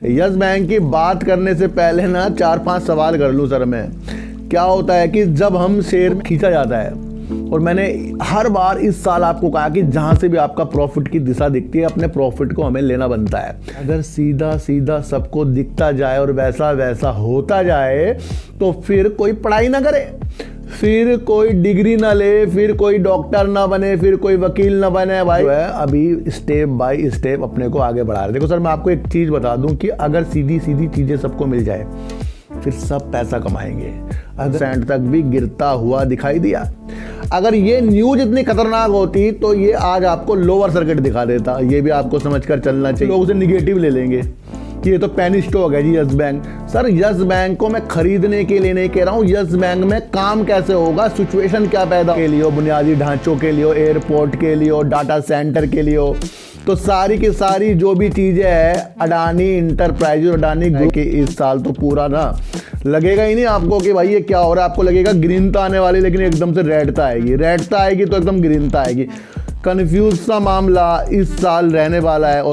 Yes bank की बात करने से पहले ना 4-5 सवाल कर लूँ सर मैं। क्या होता है कि जब हम शेयर में खींचा जाता है, और मैंने हर बार इस साल आपको कहा कि जहां से भी आपका प्रॉफिट की दिशा दिखती है, अपने प्रॉफिट को हमें लेना बनता है। अगर सीधा सीधा सबको दिखता जाए और वैसा वैसा होता जाए तो फिर कोई पढ़ाई ना करे, फिर कोई डिग्री ना ले, फिर कोई डॉक्टर ना बने, फिर कोई वकील ना बने। भाई अभी स्टेप बाय स्टेप अपने को आगे बढ़ा रहे। देखो सर, मैं आपको एक चीज़ बता दूं कि अगर सीधी सीधी चीज़ें सबको मिल जाए फिर सब पैसा कमाएंगे। अगर सेंट तक भी गिरता हुआ दिखाई दिया, अगर ये न्यूज इतनी खतरनाक होती तो ये आज आपको लोअर सर्किट दिखा देता। ये भी आपको समझकर चलना चाहिए। लोग उसे निगेटिव ले लेंगे कि ये तो पेनी स्टॉक है जी Yes Bank. Sir Yes Bank को मैं खरीदने के लिए नहीं कह रहा हूँ, यस बैंक में काम कैसे होगा, सिचुएशन क्या पैदा के लिए, बुनियादी ढांचों के लिए, एयरपोर्ट के लिए, डाटा सेंटर के लिए, तो सारी की सारी जो भी चीजें हैं अडानी इंटरप्राइजेज, अडानी ग्रुप के इस साल तो पूरा ना लगेगा ही नहीं आपको कि भाई ये क्या हो रहा है। आपको लगेगा ग्रीनता आने वाली, लेकिन एकदम से रेडता आएगी। रेडता आएगी तो एकदम ग्रीनता आएगी। कंफ्यूज सा मामला इस साल रहने वाला है।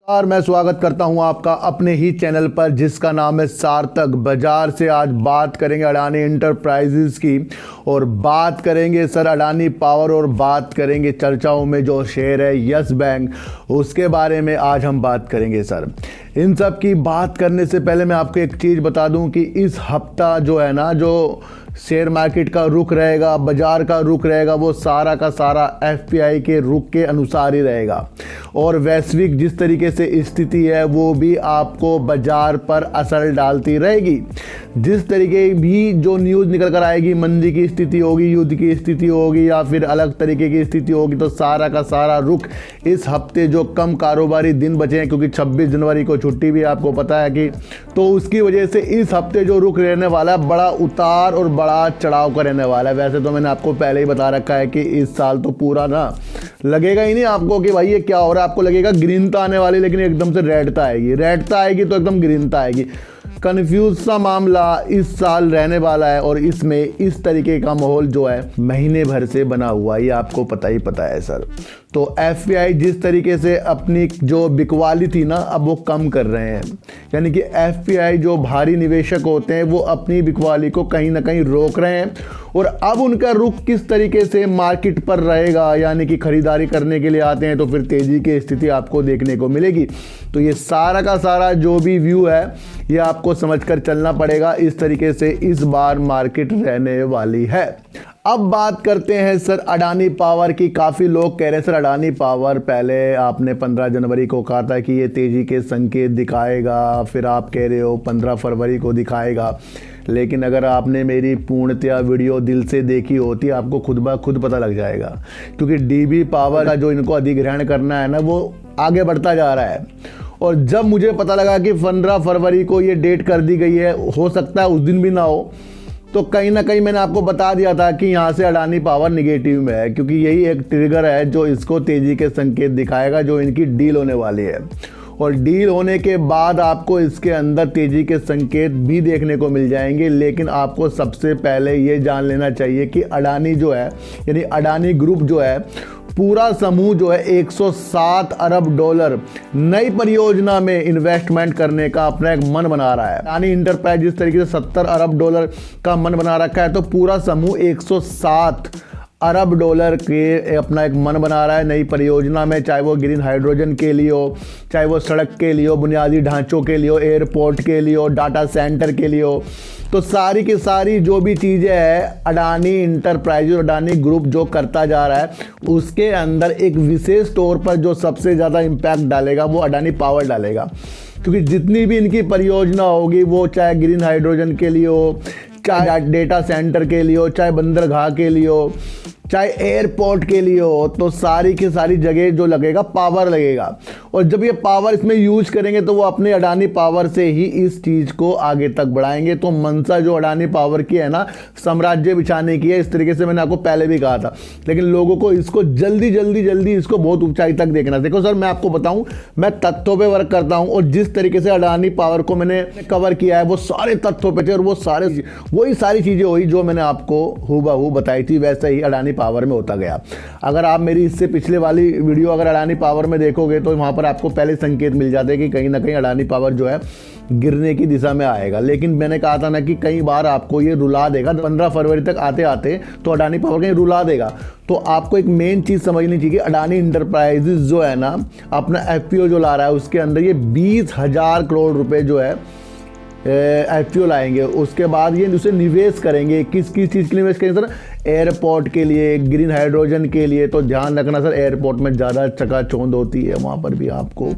और मैं स्वागत करता हूं आपका अपने ही चैनल पर जिसका नाम है सार्थक बाजार से। आज बात करेंगे अडानी इंटरप्राइजेज की, और बात करेंगे सर अडानी पावर, और बात करेंगे चर्चाओं में जो शेयर है यस बैंक, उसके बारे में आज हम बात करेंगे सर। इन सब की बात करने से पहले मैं आपको एक चीज़ बता दूं कि इस हफ्ता जो है ना, जो शेयर मार्केट का रुख रहेगा, बाजार का रुख रहेगा, वो सारा का सारा एफपीआई के रुख के अनुसार ही रहेगा। और वैश्विक जिस तरीके से स्थिति है वो भी आपको बाजार पर असर डालती रहेगी। जिस तरीके भी जो न्यूज़ निकल कर आएगी, मंदी की स्थिति होगी, युद्ध की स्थिति होगी, या फिर अलग तरीके की स्थिति होगी, तो सारा का सारा रुख इस हफ्ते जो कम कारोबारी दिन बचे हैं, क्योंकि 26 जनवरी को छुट्टी भी आपको पता है कि, तो उसकी वजह से इस हफ्ते जो रुख रहने वाला है बड़ा उतार और बड़ा चढ़ाव का रहने वाला है। वैसे तो मैंने आपको पहले ही बता रखा है कि इस साल तो पूरा ना लगेगा ही नहीं आपको कि भाई ये क्या हो रहा है। आपको लगेगा ग्रीनता आने वाली, लेकिन एकदम से रेडता आएगी। रेडता आएगी तो एकदम ग्रीनता आएगी। कंफ्यूज सा मामला इस साल रहने वाला है, और इसमें इस तरीके का माहौल जो है महीने भर से बना हुआ है, ये आपको पता है सर। तो एफपीआई जिस तरीके से अपनी जो बिकवाली थी ना, अब वो कम कर रहे हैं। यानी कि एफपीआई जो भारी निवेशक होते हैं वो अपनी बिकवाली को कहीं ना कहीं रोक रहे हैं, और अब उनका रुख किस तरीके से मार्केट पर रहेगा, यानी कि खरीदारी करने के लिए आते हैं तो फिर तेजी की स्थिति आपको देखने को मिलेगी। तो ये सारा का सारा जो भी व्यू है ये आपको समझकर चलना पड़ेगा। इस तरीके से इस बार मार्केट रहने वाली है। अब बात करते हैं सर अडानी पावर की। काफ़ी लोग कह रहे हैं सर अडानी पावर, पहले आपने 15 जनवरी को कहा था कि ये तेज़ी के संकेत दिखाएगा, फिर आप कह रहे हो 15 फरवरी को दिखाएगा। लेकिन अगर आपने मेरी पूर्णतया वीडियो दिल से देखी होती, आपको खुद ब खुद पता लग जाएगा, क्योंकि डीबी पावर का जो इनको अधिग्रहण करना है ना, वो आगे बढ़ता जा रहा है। और जब मुझे पता लगा कि 15 फरवरी को ये डेट कर दी गई है, हो सकता है उस दिन भी ना हो, तो कहीं ना कहीं मैंने आपको बता दिया था कि यहाँ से अडानी पावर निगेटिव में है, क्योंकि यही एक ट्रिगर है जो इसको तेज़ी के संकेत दिखाएगा, जो इनकी डील होने वाली है। और डील होने के बाद आपको इसके अंदर तेज़ी के संकेत भी देखने को मिल जाएंगे। लेकिन आपको सबसे पहले ये जान लेना चाहिए कि अडानी जो है, यानी अडानी ग्रुप जो है, पूरा समूह जो है 107 अरब डॉलर नई परियोजना में इन्वेस्टमेंट करने का अपना एक मन बना रहा है। अडानी इंटरप्राइज जिस तरीके से 70 अरब डॉलर का मन बना रखा है, तो पूरा समूह 107 अरब डॉलर के अपना एक मन बना रहा है नई परियोजना में, चाहे वो ग्रीन हाइड्रोजन के लिए हो, चाहे वो सड़क के लिए हो, बुनियादी ढांचों के लिए हो, एयरपोर्ट के लिए हो, डाटा सेंटर के लिए हो। तो सारी की सारी जो भी चीज़ें हैं अडानी इंटरप्राइज और अडानी ग्रुप जो करता जा रहा है, उसके अंदर एक विशेष तौर पर जो सबसे ज़्यादा इम्पैक्ट डालेगा वो अडानी पावर डालेगा। क्योंकि जितनी भी इनकी परियोजना होगी, वो चाहे ग्रीन हाइड्रोजन के लिए हो, चाहे डेटा सेंटर के लिए हो, चाहे बंदरगाह के लिए हो, चाहे एयरपोर्ट के लिए हो, तो सारी की सारी जगह जो लगेगा पावर लगेगा। और जब ये पावर इसमें यूज करेंगे तो वो अपने अडानी पावर से ही इस चीज़ को आगे तक बढ़ाएंगे। तो मनसा जो अडानी पावर की है ना, साम्राज्य बिछाने की है, इस तरीके से मैंने आपको पहले भी कहा था। लेकिन लोगों को इसको जल्दी जल्दी जल्दी इसको बहुत ऊंचाई तक देखना। देखो सर, मैं आपको बताऊं, मैं तथ्यों पे वर्क करता हूं, और जिस तरीके से अडानी पावर को मैंने कवर किया है वो सारे तथ्यों पे थे, और वो सारी चीज़ें हुई जो मैंने आपको हूबहू बताई थी, वैसे ही अडानी पावर में होता गया। अगर आप मेरी इससे पिछले वाली वीडियो अगर अडानी पावर में देखोगे तो वहाँ पर आपको पहले संकेत मिल जाते हैं कि कहीं ना कहीं अडानी पावर जो है गिरने की दिशा में आएगा। लेकिन मैंने कहा था ना कि कई बार आपको ये रुला देगा, 15 फरवरी तक आते आते तो अडानी पावर कहीं रुला देगा। तो आपको एक मेन चीज़ समझनी चाहिए कि अडानी इंटरप्राइजेज जो है ना अपना FPO जो ला रहा है उसके अंदर ये 20,000 करोड़ रुपए जो है FPO लाएंगे। उसके बाद ये उसे निवेश करेंगे। किस किस चीज़ के लिए निवेश करेंगे सर? एयरपोर्ट के लिए, ग्रीन हाइड्रोजन के लिए। तो ध्यान रखना सर, एयरपोर्ट में ज़्यादा चकाचौंध होती है, वहाँ पर भी आपको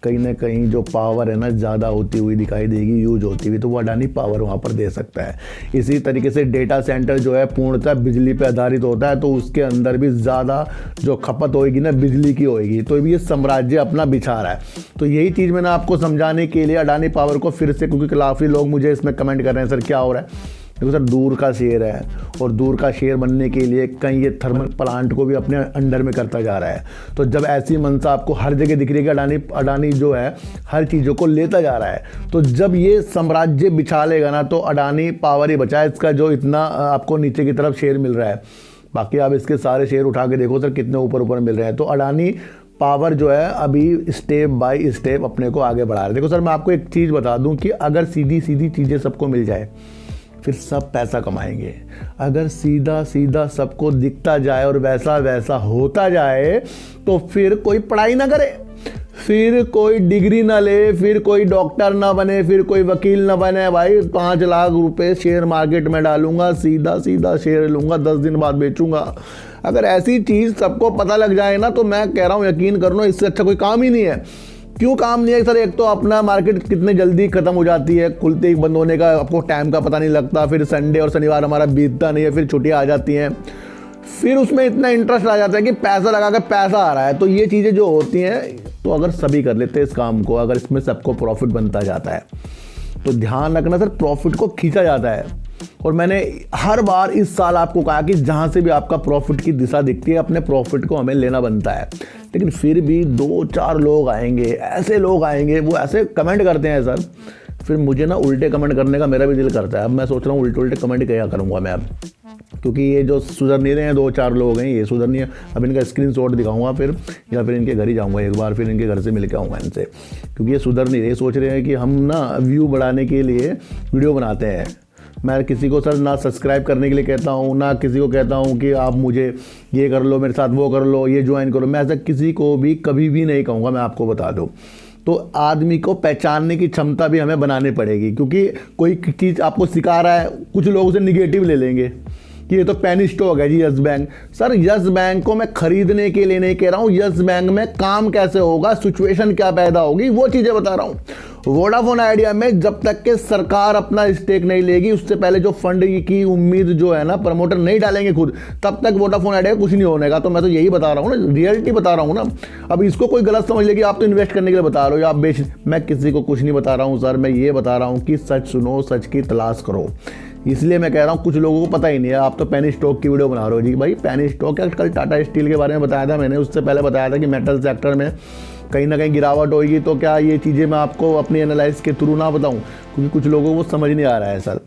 कहीं ना कहीं जो पावर है ना ज़्यादा होती हुई दिखाई देगी, यूज होती हुई, तो वो अडानी पावर वहाँ पर दे सकता है। इसी तरीके से डेटा सेंटर जो है पूर्णतः बिजली पे आधारित होता है, तो उसके अंदर भी ज़्यादा जो खपत होएगी ना बिजली की होएगी। तो ये साम्राज्य अपना बिछा रहा है। तो यही चीज़ मैंने आपको समझाने के लिए अडानी पावर को फिर से, क्योंकि काफ़ी लोग मुझे इसमें कमेंट कर रहे हैं सर क्या हो रहा है। देखो सर, दूर का शेयर है और दूर का शेयर बनने के लिए कहीं ये थर्मल प्लांट को भी अपने अंडर में करता जा रहा है। तो जब ऐसी मंशा आपको हर जगह दिख रही है कि अडानी जो है हर चीज़ों को लेता जा रहा है, तो जब ये साम्राज्य बिछा लेगा ना तो अडानी पावर ही बचा है इसका, जो इतना आपको नीचे की तरफ शेयर मिल रहा है। बाकी आप इसके सारे शेयर उठा के देखो सर कितने ऊपर ऊपर मिल रहे हैं। तो अडानी पावर जो है अभी स्टेप बाय स्टेप अपने को आगे बढ़ा रहा है। देखो सर, मैं आपको एक चीज़ बता दूं कि अगर सीधी सीधी चीज़ें सबको मिल जाए फिर सब पैसा कमाएंगे। अगर सीधा सीधा सबको दिखता जाए और वैसा वैसा होता जाए तो फिर कोई पढ़ाई ना करे, फिर कोई डिग्री ना ले, फिर कोई डॉक्टर ना बने, फिर कोई वकील ना बने। भाई 5 लाख रुपए शेयर मार्केट में डालूंगा, सीधा सीधा शेयर लूंगा, 10 दिन बाद बेचूंगा। अगर ऐसी चीज़ सबको पता लग जाए ना तो मैं कह रहा हूँ यकीन कर लो, इससे अच्छा कोई काम ही नहीं है। क्यों काम नहीं है सर? एक तो अपना मार्केट कितने जल्दी खत्म हो जाती है, खुलते ही बंद होने का आपको टाइम का पता नहीं लगता, फिर संडे और शनिवार हमारा बीतता नहीं है, फिर छुट्टियां आ जाती हैं, फिर उसमें इतना इंटरेस्ट आ जाता है कि पैसा लगा कर पैसा आ रहा है। तो ये चीज़ें जो होती हैं, तो अगर सभी कर लेते हैं इस काम को, अगर इसमें सबको प्रॉफिट बनता जाता है तो ध्यान रखना सर, प्रॉफिट को खींचा जाता है। और मैंने हर बार इस साल आपको कहा कि जहाँ से भी आपका प्रॉफिट की दिशा दिखती है अपने प्रॉफिट को हमें लेना बनता है। लेकिन फिर भी 2-4 लोग आएंगे, ऐसे लोग आएंगे, वो ऐसे कमेंट करते हैं सर, फिर मुझे ना उल्टे कमेंट करने का मेरा भी दिल करता है। अब मैं सोच रहा हूँ उल्टे उल्टे कमेंट क्या करूँगा मैं अब, क्योंकि ये जो सुधर नहीं रहे हैं 2-4 लोग हैं, ये सुधर नहीं है। अब इनका स्क्रीनशॉट दिखाऊंगा फिर, या फिर इनके घर ही जाऊंगा एक बार, फिर इनके घर से मिल के आऊँगा इनसे, क्योंकि ये सुधर नहीं रहे। सोच रहे हैं कि हम ना व्यू बढ़ाने के लिए वीडियो बनाते हैं। मैं किसी को सर ना सब्सक्राइब करने के लिए कहता हूँ, ना किसी को कहता हूँ कि आप मुझे ये कर लो, मेरे साथ वो कर लो, ये ज्वाइन करो। मैं ऐसा किसी को भी कभी भी नहीं कहूँगा, मैं आपको बता दूँ। तो आदमी को पहचानने की क्षमता भी हमें बनानी पड़ेगी, क्योंकि कोई चीज़ आपको सिखा रहा है, कुछ लोग उसे निगेटिव ले लेंगे कि ये तो पेनी स्टॉक है जी Yes Bank. Sir Yes Bank को मैं खरीदने के लिए नहीं कह रहा हूँ, यस बैंक में काम कैसे होगा, सिचुएशन क्या पैदा होगी, वो चीज़ें बता रहा हूँ। वोडाफोन आइडिया में जब तक के सरकार अपना स्टेक नहीं लेगी, उससे पहले जो फंड की उम्मीद जो है ना प्रमोटर नहीं डालेंगे खुद, तब तक वोडाफोन आइडिया कुछ नहीं होने का। तो मैं तो यही बता रहा हूँ ना, रियलिटी बता रहा हूँ ना। अब इसको कोई गलत समझ ले कि आप तो इन्वेस्ट करने के लिए बता रहे हो या आप बेच, मैं किसी को कुछ नहीं बता रहा हूँ सर। मैं ये बता रहा हूँ कि सच सुनो, सच की तलाश करो। इसलिए मैं कह रहा हूँ, कुछ लोगों को पता ही नहीं है। आप तो पेनी स्टॉक की वीडियो बना रहे हो जी। भाई पेनी स्टॉक है, कल टाटा स्टील के बारे में बताया था मैंने, उससे पहले बताया था कि मेटल सेक्टर में कहीं ना कहीं गिरावट होगी। तो क्या ये चीज़ें मैं आपको अपनी एनालाइज के थ्रू ना बताऊं, क्योंकि कुछ लोगों को समझ नहीं आ रहा है सर।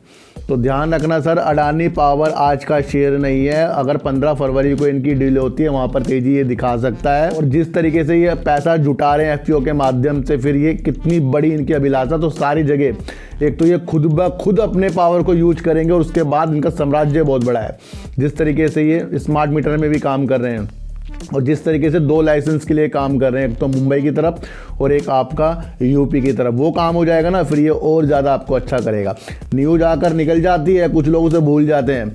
तो ध्यान रखना सर, अडानी पावर आज का शेयर नहीं है। अगर 15 फरवरी को इनकी डील होती है, वहाँ पर तेजी ये दिखा सकता है। और जिस तरीके से ये पैसा जुटा रहे हैं FPO के माध्यम से, फिर ये कितनी बड़ी इनकी अभिलाषा, तो सारी जगह एक तो ये खुद ब खुद अपने पावर को यूज करेंगे और उसके बाद इनका साम्राज्य बहुत बड़ा है। जिस तरीके से ये स्मार्ट मीटर में भी काम कर रहे हैं और जिस तरीके से 2 लाइसेंस के लिए काम कर रहे हैं, एक तो मुंबई की तरफ और एक आपका यूपी की तरफ, वो काम हो जाएगा ना, फिर ये और ज़्यादा आपको अच्छा करेगा। न्यूज़ आकर निकल जाती है, कुछ लोग उसे भूल जाते हैं,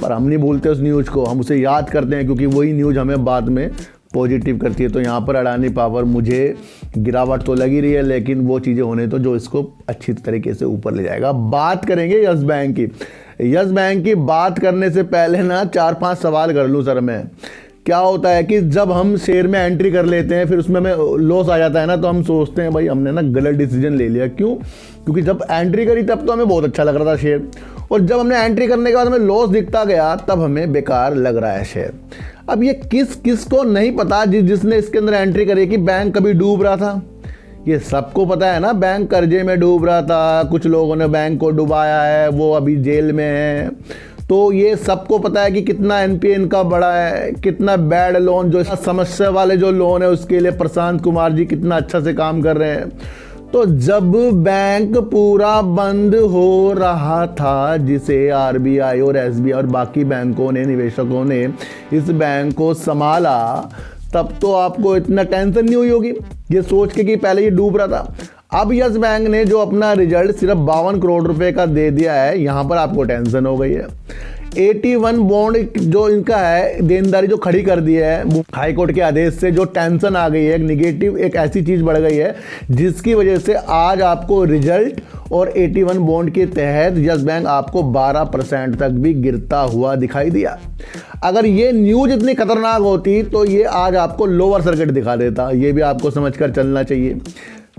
पर हम नहीं भूलते उस न्यूज़ को, हम उसे याद करते हैं, क्योंकि वही न्यूज़ हमें बाद में पॉजिटिव करती है। तो यहाँ पर अडानी पावर मुझे गिरावट तो लगी रही है, लेकिन वो चीज़ें होने तो जो इसको अच्छी तरीके से ऊपर ले जाएगा। बात करेंगे यस बैंक की। यस बैंक की बात करने से पहले ना 4-5 सवाल कर लूँ सर मैं। क्या होता है कि जब हम शेयर में एंट्री कर लेते हैं, फिर उसमें हमें लॉस आ जाता है ना, तो हम सोचते हैं भाई हमने ना गलत डिसीजन ले लिया। क्यों? क्योंकि जब एंट्री करी तब तो हमें बहुत अच्छा लग रहा था शेयर, और जब हमने एंट्री करने के बाद हमें लॉस दिखता गया तब हमें बेकार लग रहा है शेयर। अब ये किस को नहीं पता जिसने इसके अंदर एंट्री करी कि बैंक कभी डूब रहा था। ये सबको पता है ना, बैंक कर्जे में डूब रहा था, कुछ लोगों ने बैंक को डुबाया है, वो अभी जेल में है। तो ये सबको पता है कि कितना एनपीए इनका बड़ा है, कितना बैड लोन, जो समस्या वाले जो लोन है उसके लिए प्रशांत कुमार जी कितना अच्छा से काम कर रहे हैं। तो जब बैंक पूरा बंद हो रहा था, जिसे आरबीआई और एसबीआई और बाकी बैंकों ने, निवेशकों ने इस बैंक को संभाला, तब तो आपको इतना टेंशन नहीं हुई होगी ये सोच के कि पहले ये डूब रहा था। अब यस बैंक ने जो अपना रिजल्ट सिर्फ 52 करोड़ रुपए का दे दिया है, यहां पर आपको टेंशन हो गई है। 81 बॉन्ड जो इनका है, देनदारी जो खड़ी कर दी है हाई कोर्ट के आदेश से, जो टेंशन आ गई है, एक निगेटिव, एक ऐसी चीज बढ़ गई है जिसकी वजह से आज आपको रिजल्ट और 81 बॉन्ड के तहत यस बैंक आपको 12% तक भी गिरता हुआ दिखाई दिया। अगर ये न्यूज इतनी खतरनाक होती तो ये आज आपको लोअर सर्किट दिखा देता, ये भी आपको समझकर चलना चाहिए।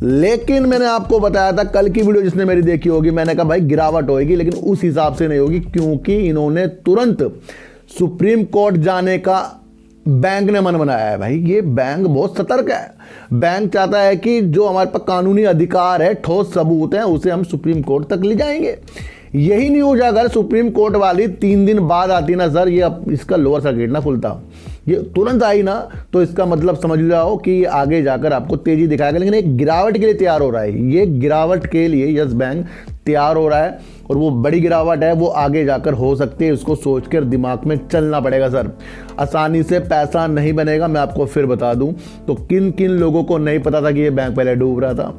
लेकिन मैंने आपको बताया था कल की वीडियो जिसने मेरी देखी होगी, मैंने कहा भाई गिरावट होगी, लेकिन उस हिसाब से नहीं होगी, क्योंकि इन्होंने तुरंत सुप्रीम कोर्ट जाने का बैंक ने मन बनाया है। भाई ये बैंक बहुत सतर्क है। बैंक चाहता है कि जो हमारे पास कानूनी अधिकार है, ठोस सबूत है, उसे हम सुप्रीम कोर्ट तक ले जाएंगे। यही न्यूज अगर सुप्रीम कोर्ट वाली 3 दिन बाद आती ना सर, ये इसका लोअर सर्किट ना खुलता, ये तुरंत आई ना, तो इसका मतलब समझ लो कि ये आगे जाकर आपको तेजी दिखाएगा। लेकिन एक गिरावट के लिए तैयार हो रहा है, ये गिरावट के लिए यस बैंक तैयार हो रहा है, और वो बड़ी गिरावट है, वो आगे जाकर हो सकती है। उसको सोचकर दिमाग में चलना पड़ेगा सर। आसानी से पैसा नहीं बनेगा। मैं आपको फिर बता दूं तो किन किन लोगों को नहीं पता था कि ये बैंक पहले डूब रहा था,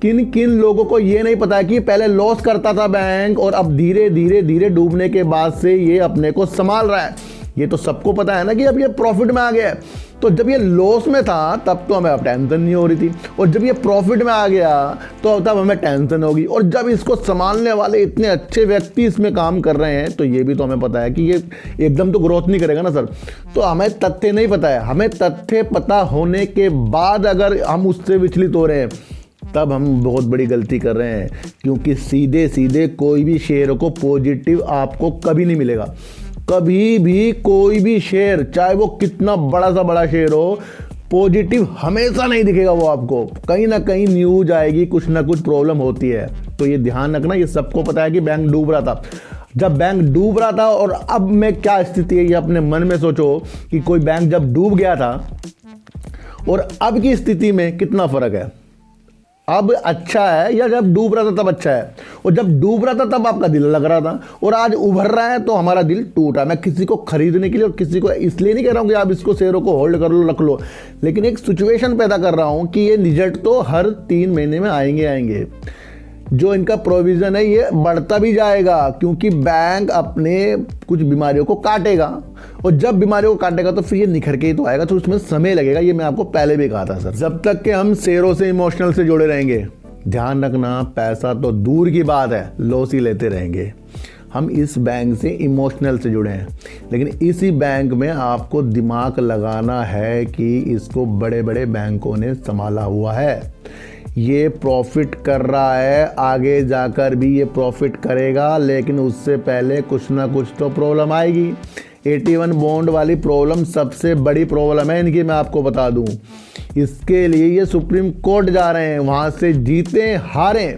किन किन लोगों को ये नहीं पता कि पहले लॉस करता था बैंक, और अब धीरे धीरे धीरे डूबने के बाद से ये अपने को संभाल रहा है। ये तो सबको पता है ना कि अब ये प्रॉफिट में आ गया है। तो जब ये लॉस में था तब तो हमें अब टेंशन नहीं हो रही थी, और जब ये प्रॉफिट में आ गया तो तब हमें टेंशन होगी। और जब इसको संभालने वाले इतने अच्छे व्यक्ति इसमें काम कर रहे हैं, तो ये भी तो हमें पता है कि ये एकदम तो ग्रोथ नहीं करेगा ना सर। तो हमें तथ्य नहीं पता है। हमें तथ्य पता होने के बाद अगर हम उससे विचलित हो रहे हैं, तब हम बहुत बड़ी गलती कर रहे हैं, क्योंकि सीधे सीधे कोई भी शेयर को पॉजिटिव आपको कभी नहीं मिलेगा। कभी भी कोई भी शेयर, चाहे वो कितना बड़ा सा बड़ा शेयर हो, पॉजिटिव हमेशा नहीं दिखेगा। वो आपको कहीं ना कहीं न्यूज आएगी, कुछ ना कुछ प्रॉब्लम होती है। तो ये ध्यान रखना। ये सबको पता है कि बैंक डूब रहा था। जब बैंक डूब रहा था और अब में क्या स्थिति है, ये अपने मन में सोचो कि कोई बैंक जब डूब गया था और अब की स्थिति में कितना फर्क है। अब अच्छा है, या जब डूब रहा था तब अच्छा है, और जब डूब रहा था तब आपका दिल लग रहा था, और आज उभर रहा है तो हमारा दिल टूटा। मैं किसी को खरीदने के लिए और किसी को इसलिए नहीं कह रहा हूं कि आप इसको शेयरों को होल्ड कर लो, रख लो, लेकिन एक सिचुएशन पैदा कर रहा हूं कि ये रिजल्ट तो हर 3 महीने में आएंगे। जो इनका प्रोविजन है ये बढ़ता भी जाएगा, क्योंकि बैंक अपने कुछ बीमारियों को काटेगा, और जब बीमारियों को काटेगा तो फिर ये निखर के ही तो आएगा, तो उसमें समय लगेगा। ये मैं आपको पहले भी कहा था सर। जब तक कि हम शेयरों से इमोशनल से जुड़े रहेंगे, ध्यान रखना, पैसा तो दूर की बात है, लॉस ही लेते रहेंगे। हम इस बैंक से इमोशनल से जुड़े हैं, लेकिन इसी बैंक में आपको दिमाग लगाना है कि इसको बड़े बड़े बैंकों ने संभाला हुआ है। ये प्रॉफिट कर रहा है, आगे जाकर भी ये प्रॉफिट करेगा, लेकिन उससे पहले कुछ ना कुछ तो प्रॉब्लम आएगी। 81 बॉन्ड वाली प्रॉब्लम सबसे बड़ी प्रॉब्लम है इनकी, मैं आपको बता दूं। इसके लिए ये सुप्रीम कोर्ट जा रहे हैं, वहां से जीते हारें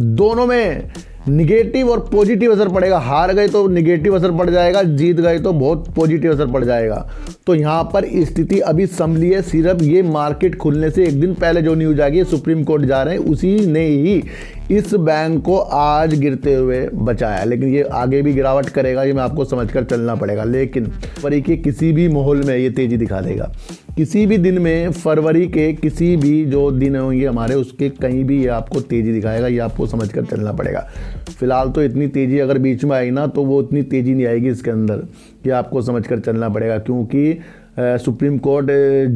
दोनों में निगेटिव और पॉजिटिव असर पड़ेगा। हार गए तो निगेटिव असर पड़ जाएगा, जीत गए तो बहुत पॉजिटिव असर पड़ जाएगा। तो यहाँ पर स्थिति अभी संभली है, सिर्फ ये मार्केट खुलने से 1 दिन पहले जो न्यूज आ गई सुप्रीम कोर्ट जा रहे हैं, उसी ने ही इस बैंक को आज गिरते हुए बचाया। लेकिन ये आगे भी गिरावट करेगा, ये मैं आपको समझकर चलना पड़ेगा। लेकिन फरवरी के किसी भी माहौल में ये तेजी दिखा देगा। किसी भी दिन में, फरवरी के किसी भी जो दिन होंगे हमारे, उसके कहीं भी ये आपको तेजी दिखाएगा, ये आपको समझकर चलना पड़ेगा। फिलहाल तो इतनी तेजी अगर बीच में आई ना, तो वो इतनी तेजी नहीं आएगी इसके अंदर, ये आपको समझकर चलना पड़ेगा। क्योंकि सुप्रीम कोर्ट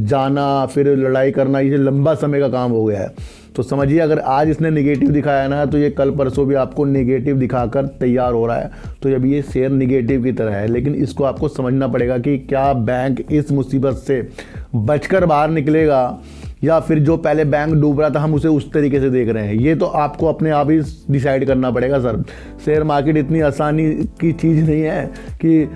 जाना, फिर लड़ाई करना, ये लंबा समय का काम हो गया है। तो समझिए, अगर आज इसने निगेटिव दिखाया ना, तो ये कल परसों भी आपको निगेटिव दिखाकर तैयार हो रहा है। तो अब ये शेयर निगेटिव की तरह है, लेकिन इसको आपको समझना पड़ेगा कि क्या बैंक इस मुसीबत से बचकर बाहर निकलेगा, या फिर जो पहले बैंक डूब रहा था हम उसे उस तरीके से देख रहे हैं। ये तो आपको अपने आप ही डिसाइड करना पड़ेगा सर। शेयर मार्केट इतनी आसानी की चीज़ नहीं है कि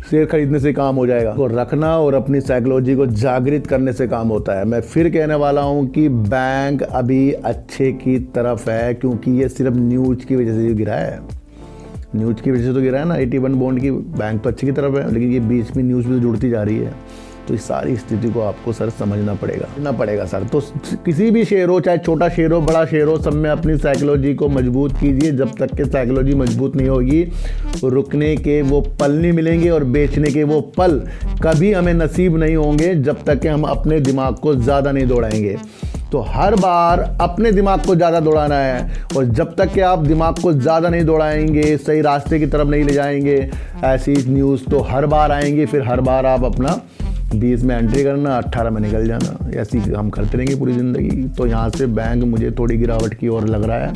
शेयर खरीदने से काम हो जाएगा। तो रखना और अपनी साइकोलॉजी को जागृत करने से काम होता है। मैं फिर कहने वाला हूं कि बैंक अभी अच्छे की तरफ है, क्योंकि ये सिर्फ न्यूज की वजह से गिरा है। न्यूज़ की वजह से तो गिरा है ना 81 बॉन्ड की। बैंक तो अच्छी की तरफ है, लेकिन ये बीच में न्यूज़ भी तो जुड़ती जा रही है। तो इस सारी स्थिति को आपको सर समझना पड़ेगा सर। तो किसी भी शेयर हो, चाहे छोटा शेयर हो बड़ा शेयर हो, सब में अपनी साइकोलॉजी को मजबूत कीजिए। जब तक कि साइकोलॉजी मजबूत नहीं होगी, रुकने के वो पल नहीं मिलेंगे और बेचने के वो पल कभी हमें नसीब नहीं होंगे, जब तक कि हम अपने दिमाग को ज़्यादा नहीं दौड़ाएंगे। तो हर बार अपने दिमाग को ज़्यादा दौड़ाना है, और जब तक कि आप दिमाग को ज़्यादा नहीं दौड़ाएंगे, सही रास्ते की तरफ नहीं ले जाएंगे, ऐसी न्यूज़ तो हर बार आएंगी। फिर हर बार आप अपना 20 में एंट्री करना, 18 में निकल जाना, ऐसी हम करते रहेंगे पूरी ज़िंदगी। तो यहाँ से बैंक मुझे थोड़ी गिरावट की ओर लग रहा है।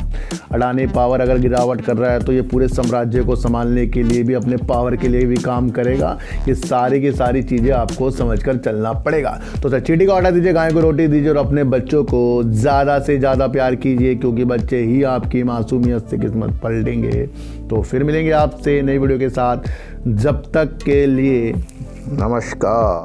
अडानी पावर अगर गिरावट कर रहा है तो ये पूरे साम्राज्य को संभालने के लिए भी, अपने पावर के लिए भी काम करेगा। ये सारी की सारी चीज़ें आपको समझकर चलना पड़ेगा। तो सर चींटी को हटा दीजिए, गाय को रोटी दीजिए और अपने बच्चों को ज़्यादा से ज़्यादा प्यार कीजिए, क्योंकि बच्चे ही आपकी मासूमियत से किस्मत पलटेंगे। तो फिर मिलेंगे आपसे नई वीडियो के साथ, जब तक के लिए नमस्कार।